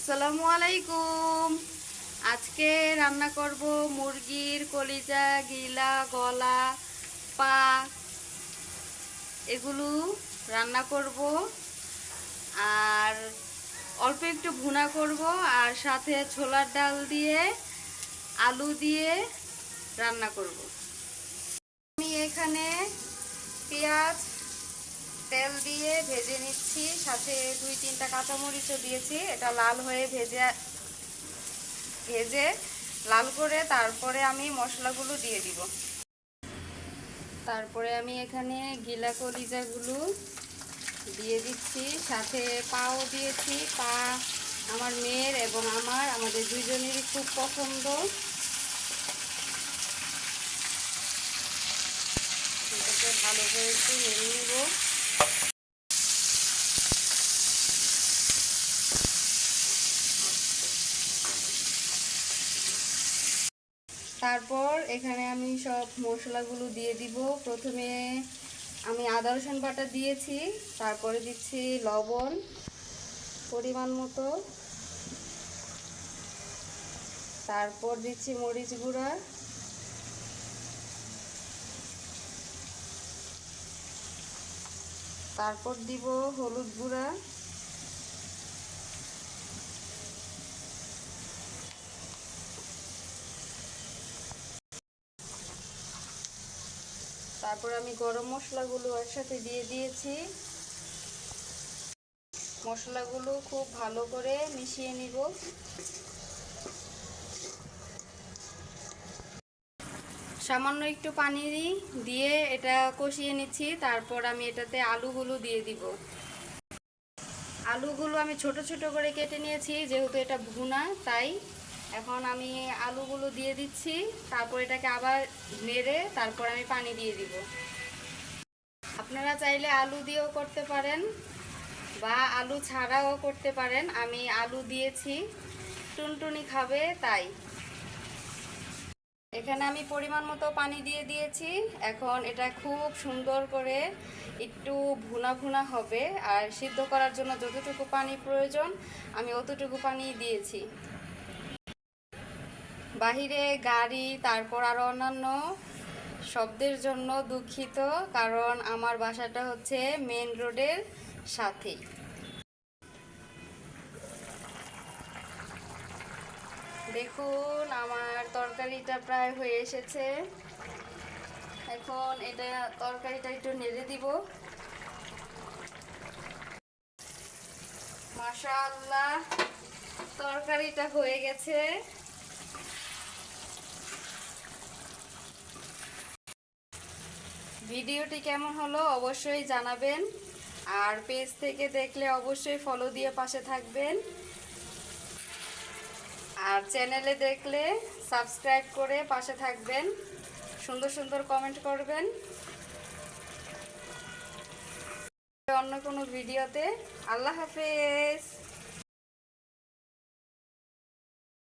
আসসালামু আলাইকুম। আজকে রান্না করব মুরগির কলিজা, গিলা, গলা, পা, এগুলো রান্না করব। আর অল্প একটু ভুনা করব, আর সাথে ছোলার ডাল দিয়ে আলু দিয়ে রান্না করব। আমি এখানে পেঁয়াজ তেল দিয়ে ভেজে নিচ্ছি, সাথে 2-3টা কাঁচামরিচও দিয়েছি। এটা লাল হয়ে ভেজে লাল করে তারপরে আমি মশলাগুলো দিয়ে দিব। তারপরে আমি এখানে গিলা কলিজাগুলো দিয়ে দিচ্ছি, সাথে পাও দিয়েছি। পা আমার মেয়ের এবং আমাদের দুইজনেরই খুব পছন্দ। এটাকে ভালো করে একটু নেড়ে নেব। তারপর এখানে আমি সব মশলাগুলো দিয়ে দিব। প্রথমে আমি আদা রসুন বাটা দিয়েছি, তারপরে দিচ্ছি লবণ পরিমাণ মতো, তারপর দিচ্ছি মরিচ গুঁড়া, তারপর দিব হলুদ গুঁড়া, তারপর আমি গরম মশলাগুলো একসাথে দিয়ে দিয়েছি। মশলাগুলো খুব ভালো করে মিশিয়ে নিব। সামান্য একটু পানি দিয়ে এটা কষিয়ে নিচ্ছি। তারপর আমি এটাতে আলুগুলো দিয়ে দিব। আলুগুলো আমি ছোট ছোট করে কেটে নিয়েছি, যেহেতু এটা ভুনা তাই। এখন আমি আলুগুলো দিয়ে দিচ্ছি, তারপর এটাকে আবার নেড়ে তারপর আমি পানি দিয়ে দিব। আপনারা চাইলে আলু দিয়েও করতে পারেন বা আলু ছাড়াও করতে পারেন। আমি আলু দিয়েছি, টুনটুনি খাবে তাই। এখানে আমি পরিমাণ মতো পানি দিয়ে দিয়েছি। এখন এটা খুব সুন্দর করে একটু ভুনা ভুনা হবে, আর সিদ্ধ করার জন্য যতটুকু পানি প্রয়োজন আমি অতটুকু পানি দিয়েছি। বাহিরে গাড়ি, তারপর আরও অন্যান্য শব্দের জন্য দুঃখিত, কারণ আমার বাসাটা হচ্ছে মেন রোডের সাথেই। দেখুন আমার তরকারিটা প্রায় হয়ে এসেছে। এখন এটা তরকারিটা একটু নেড়ে দিব। মাশাআল্লাহ, তরকারিটা হয়ে গেছে। ভিডিওটি কেমন হলো অবশ্যই জানাবেন, আর পেজ থেকে দেখলে অবশ্যই ফলো দিয়ে পাশে থাকবেন, আর চ্যানেলে দেখলে সাবস্ক্রাইব করে পাশে থাকবেন। সুন্দর সুন্দর কমেন্ট করবেন। অন্য কোনো ভিডিওতে। আল্লাহ হাফেজ।